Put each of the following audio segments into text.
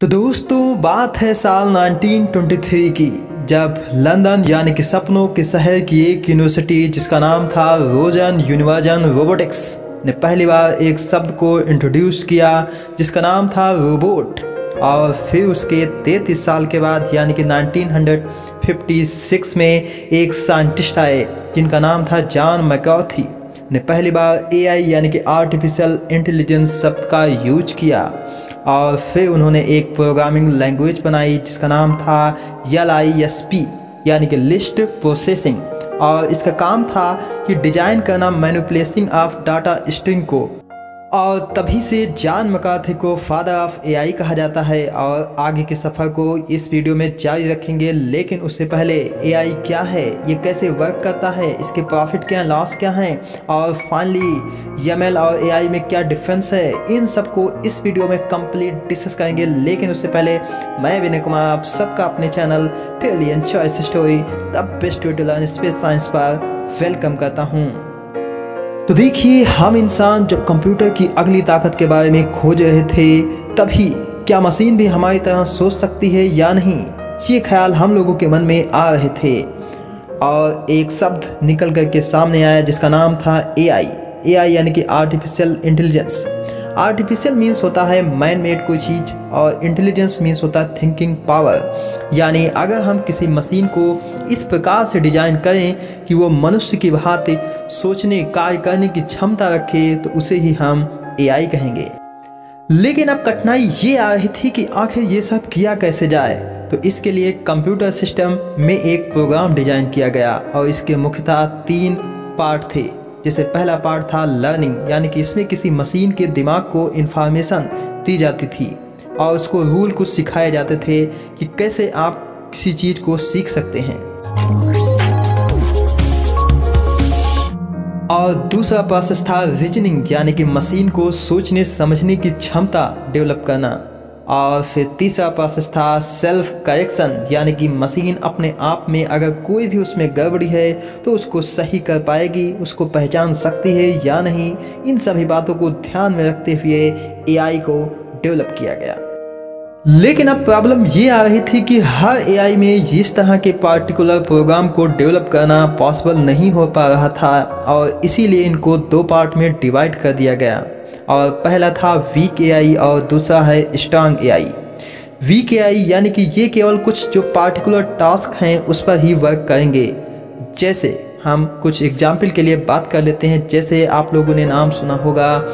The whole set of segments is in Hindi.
तो दोस्तों बात है साल 1923 की, जब लंदन यानी कि सपनों के शहर की एक यूनिवर्सिटी जिसका नाम था रोजन यूनिवर्जन रोबोटिक्स ने पहली बार एक शब्द को इंट्रोड्यूस किया जिसका नाम था रोबोट। और फिर उसके 33 साल के बाद यानी कि 1956 में एक साइंटिस्ट आए जिनका नाम था जॉन मैकार्थी ने पहली बार एआई यानी कि आर्टिफिशियल इंटेलिजेंस शब्द का यूज किया। और फिर उन्होंने एक प्रोग्रामिंग लैंग्वेज बनाई जिसका नाम था LISP यानी कि लिस्ट प्रोसेसिंग। और इसका काम था कि डिजाइन करना मैनिपुलेशन ऑफ डाटा स्ट्रिंग को। और तभी से जॉन मैकार्थी को फादर ऑफ एआई कहा जाता है। और आगे के सफ़र को इस वीडियो में जारी रखेंगे, लेकिन उससे पहले एआई क्या है, ये कैसे वर्क करता है, इसके प्रॉफिट क्या हैं, लॉस क्या हैं, और फाइनली ML और एआई में क्या डिफरेंस है, इन सब को इस वीडियो में कंप्लीट डिस्कस करेंगे। लेकिन उससे पहले मैं विनय कुमार आप सबका अपने channel trillion choice story the best way to learn space science पर वेलकम करता हूँ। तो देखिए, हम इंसान जब कंप्यूटर की अगली ताकत के बारे में खोज रहे थे, तभी क्या मशीन भी हमारी तरह सोच सकती है या नहीं, ये ख्याल हम लोगों के मन में आ रहे थे। और एक शब्द निकल कर के सामने आया जिसका नाम था एआई यानी कि आर्टिफिशियल इंटेलिजेंस। आर्टिफिशियल मीन्स होता है मैन मेड कोई चीज़, और इंटेलिजेंस मीन्स होता है थिंकिंग पावर। यानी अगर हम किसी मशीन को इस प्रकार से डिजाइन करें कि वो मनुष्य की भांति सोचने कार्य करने की क्षमता रखे, तो उसे ही हम एआई कहेंगे। लेकिन अब कठिनाई ये आ रही थी कि आखिर ये सब किया कैसे जाए। तो इसके लिए कंप्यूटर सिस्टम में एक प्रोग्राम डिजाइन किया गया, और इसके मुख्यतः 3 पार्ट थे। जैसे पहला पार्ट था लर्निंग, यानी कि इसमें किसी मशीन के दिमाग को इंफॉर्मेशन दी जाती थी और उसको रूल कुछ सिखाए जाते थे कि कैसे आप किसी चीज़ को सीख सकते हैं। और दूसरा प्रोसेस था रीजनिंग, यानी कि मशीन को सोचने समझने की क्षमता डेवलप करना। और फिर तीसरा प्रोसेस था सेल्फ करेक्शन, यानी कि मशीन अपने आप में अगर कोई भी उसमें गड़बड़ी है तो उसको सही कर पाएगी, उसको पहचान सकती है या नहीं। इन सभी बातों को ध्यान में रखते हुए एआई को डेवलप किया गया। लेकिन अब प्रॉब्लम ये आ रही थी कि हर एआई में इस तरह के पार्टिकुलर प्रोग्राम को डेवलप करना पॉसिबल नहीं हो पा रहा था, और इसीलिए इनको 2 पार्ट में डिवाइड कर दिया गया। और पहला था वीक एआई और दूसरा है स्ट्रांग एआई। वीक एआई यानी कि ये केवल कुछ जो पार्टिकुलर टास्क हैं उस पर ही वर्क करेंगे। जैसे हम कुछ एग्जाम्पल के लिए बात कर लेते हैं, जैसे आप लोगों ने नाम सुना होगा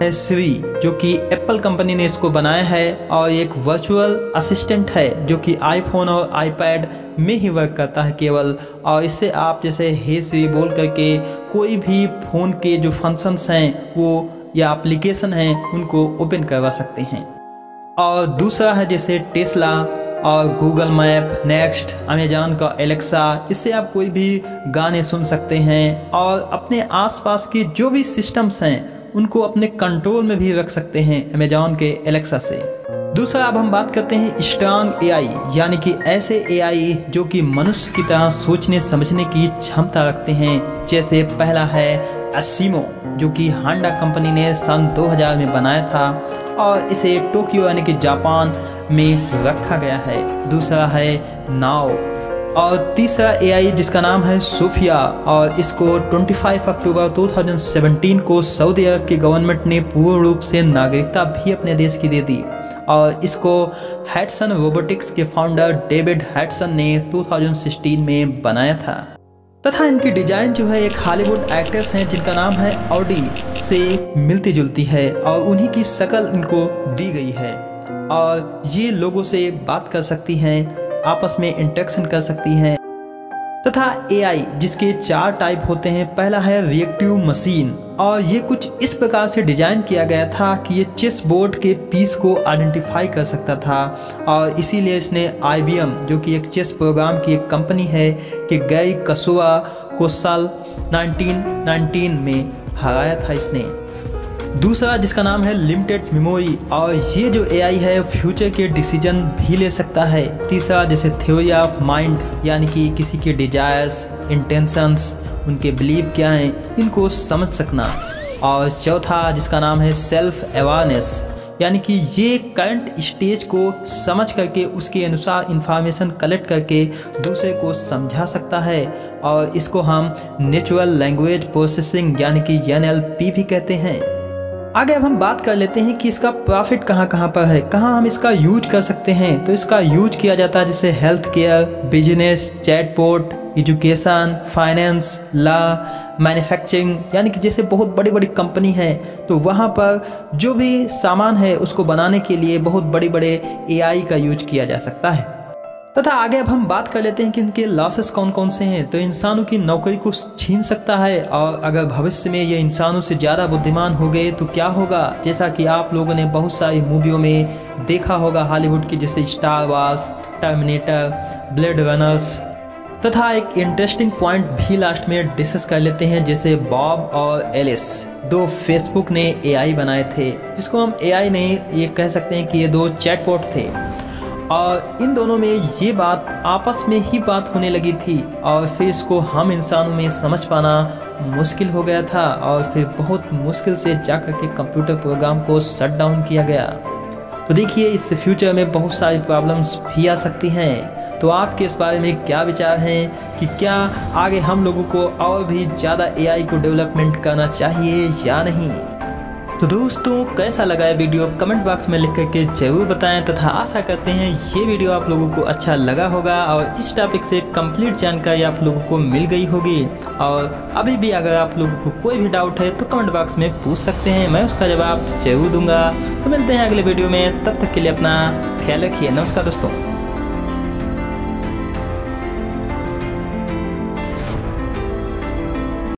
सिरी, जो कि एप्पल कंपनी ने इसको बनाया है, और एक वर्चुअल असिस्टेंट है जो कि आईफोन और आईपैड में ही वर्क करता है केवल। और इससे आप जैसे हे सिरी बोल करके कोई भी फ़ोन के जो फंक्शंस हैं वो या एप्लीकेशन हैं उनको ओपन करवा सकते हैं। और दूसरा है जैसे टेस्ला और गूगल मैप, नेक्स्ट, अमेजॉन का एलेक्सा, इससे आप कोई भी गाने सुन सकते हैं और अपने आसपास के जो भी सिस्टम्स हैं उनको अपने कंट्रोल में भी रख सकते हैं अमेजॉन के एलेक्सा से। दूसरा अब हम बात करते हैं स्ट्रांग एआई, यानी कि ऐसे एआई जो कि मनुष्य की तरह सोचने समझने की क्षमता रखते हैं। जैसे पहला है एसिमो, जो कि होंडा कंपनी ने सन 2000 में बनाया था, और इसे टोक्यो यानी कि जापान में रखा गया है। दूसरा है नाओ, और तीसरा एआई जिसका नाम है सोफिया, और इसको 25 अक्टूबर 2017 को सऊदी अरब की गवर्नमेंट ने पूर्ण रूप से नागरिकता भी अपने देश की दे दी। और इसको हैडसन रोबोटिक्स के फाउंडर डेविड हैडसन ने 2016 में बनाया था। तथा इनकी डिजाइन जो है एक हॉलीवुड एक्ट्रेस हैं जिनका नाम है ऑडी से मिलती जुलती है, और उन्हीं की शक्ल इनको दी गई है। और ये लोगों से बात कर सकती हैं, आपस में इंटरेक्शन कर सकती हैं। तथा एआई जिसके 4 टाइप होते हैं। पहला है रिएक्टिव मशीन, और ये कुछ इस प्रकार से डिजाइन किया गया था कि ये चेस बोर्ड के पीस को आइडेंटिफाई कर सकता था, और इसीलिए इसने IBM जो कि एक चेस प्रोग्राम की एक कंपनी है कि गैरी कसुआ को साल 1919 में हराया था इसने। दूसरा जिसका नाम है लिमिटेड मेमोरी, और ये जो एआई है फ्यूचर के डिसीजन भी ले सकता है। तीसरा जैसे थ्योरी ऑफ माइंड, यानी कि किसी के डिजायर्स, इंटेंशंस, उनके बिलीव क्या हैं, इनको समझ सकना। और चौथा जिसका नाम है सेल्फ अवेयरनेस, यानी कि ये करंट स्टेज को समझ करके उसके अनुसार इंफॉर्मेशन कलेक्ट करके दूसरे को समझा सकता है, और इसको हम नेचुरल लैंग्वेज प्रोसेसिंग यानी कि NLP भी कहते हैं। आगे अब हम बात कर लेते हैं कि इसका प्रॉफिट कहाँ कहाँ पर है, कहाँ हम इसका यूज कर सकते हैं। तो इसका यूज किया जाता है जैसे health care, business, chatbot, education, finance, law, manufacturing, यानी कि जैसे बहुत बड़ी बड़ी कंपनी है तो वहाँ पर जो भी सामान है उसको बनाने के लिए बहुत बड़े बड़े AI का यूज किया जा सकता है। तथा आगे अब हम बात कर लेते हैं कि इनके लॉसेस कौन कौन से हैं। तो इंसानों की नौकरी को छीन सकता है, और अगर भविष्य में ये इंसानों से ज़्यादा बुद्धिमान हो गए तो क्या होगा, जैसा कि आप लोगों ने बहुत सारी मूवियों में देखा होगा हॉलीवुड की, जैसे star Wars, terminator, blade runners. तथा एक इंटरेस्टिंग पॉइंट भी लास्ट में डिस्कस कर लेते हैं, जैसे बॉब और एलिस, दो फेसबुक ने AI बनाए थे, जिसको हम AI नहीं ये कह सकते हैं कि ये दो चैटबॉट थे, और इन दोनों में ये बात आपस में ही बात होने लगी थी, और फिर इसको हम इंसानों में समझ पाना मुश्किल हो गया था, और फिर बहुत मुश्किल से जाकर के कंप्यूटर प्रोग्राम को शट डाउन किया गया। तो देखिए इससे फ्यूचर में बहुत सारी प्रॉब्लम्स भी आ सकती हैं। तो आपके इस बारे में क्या विचार हैं कि क्या आगे हम लोगों को और भी ज़्यादा AI को डेवलपमेंट करना चाहिए या नहीं। तो दोस्तों कैसा लगा ये वीडियो कमेंट बॉक्स में लिख करके जरूर बताएं, तथा आशा करते हैं ये वीडियो आप लोगों को अच्छा लगा होगा और इस टॉपिक से कंप्लीट जानकारी आप लोगों को मिल गई होगी। और अभी भी अगर आप लोगों को कोई भी डाउट है तो कमेंट बॉक्स में पूछ सकते हैं, मैं उसका जवाब जरूर दूंगा। तो मिलते हैं अगले वीडियो में, तब तक के लिए अपना ख्याल रखिए। नमस्कार दोस्तों।